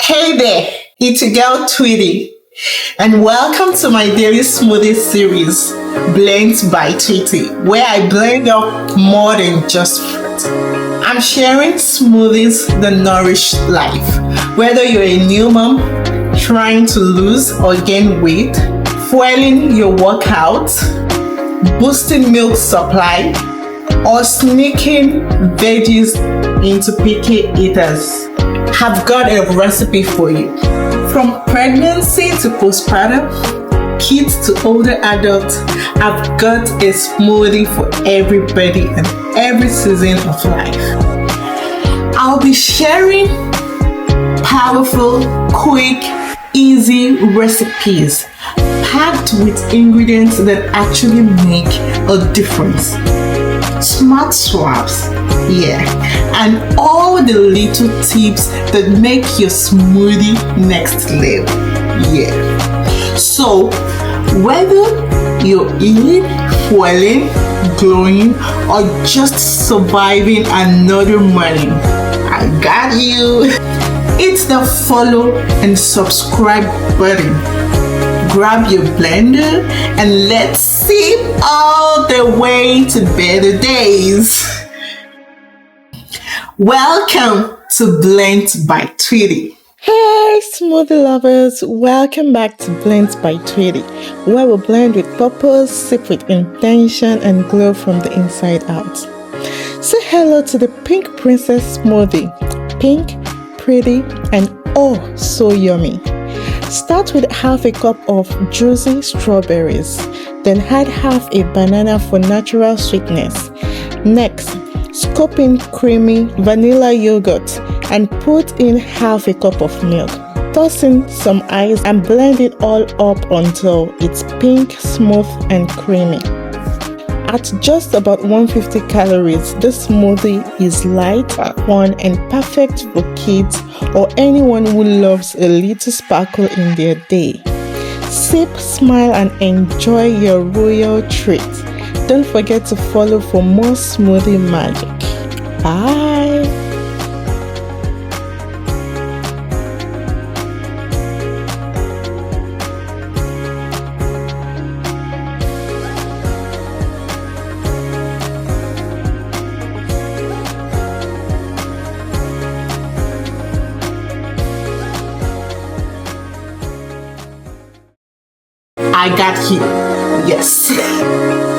Hey there, it's your girl Tweetie, and welcome to my daily smoothie series, Its.Tweetie, where I blend up more than just fruit. I'm sharing smoothies that nourish life. Whether you're a new mom trying to lose or gain weight, fueling your workout, boosting milk supply, or sneaking veggies into picky eaters, have got a recipe for you. From pregnancy to postpartum, kids to older adults, I've got a smoothie for everybody and every season of life. I'll be sharing powerful, quick, easy recipes packed with ingredients that actually make a difference. Smart swaps, and all the little tips that make your smoothie next level, So, whether you're eating, fueling, glowing, or just surviving another morning, I got you. It's the follow and subscribe button. Grab your blender and let's sip all the way to better days. Welcome to Its.Tweetie. Hey smoothie lovers, welcome back to Its.Tweetie, where we blend with purpose, sip with intention, and glow from the inside out. Say hello to the Pink Princess smoothie. Pink, pretty, and oh so yummy. Start with half a cup of juicy strawberries, then add half a banana for natural sweetness. Next, scoop in creamy vanilla yogurt and put in half a cup of milk. Toss in some ice and blend it all up until it's pink, smooth, and creamy. At just about 150 calories, this smoothie is light, fun, and perfect for kids or anyone who loves a little sparkle in their day. Sip, smile, and enjoy your royal treat. Don't forget to follow for more smoothie magic. Bye! I got you. Yes.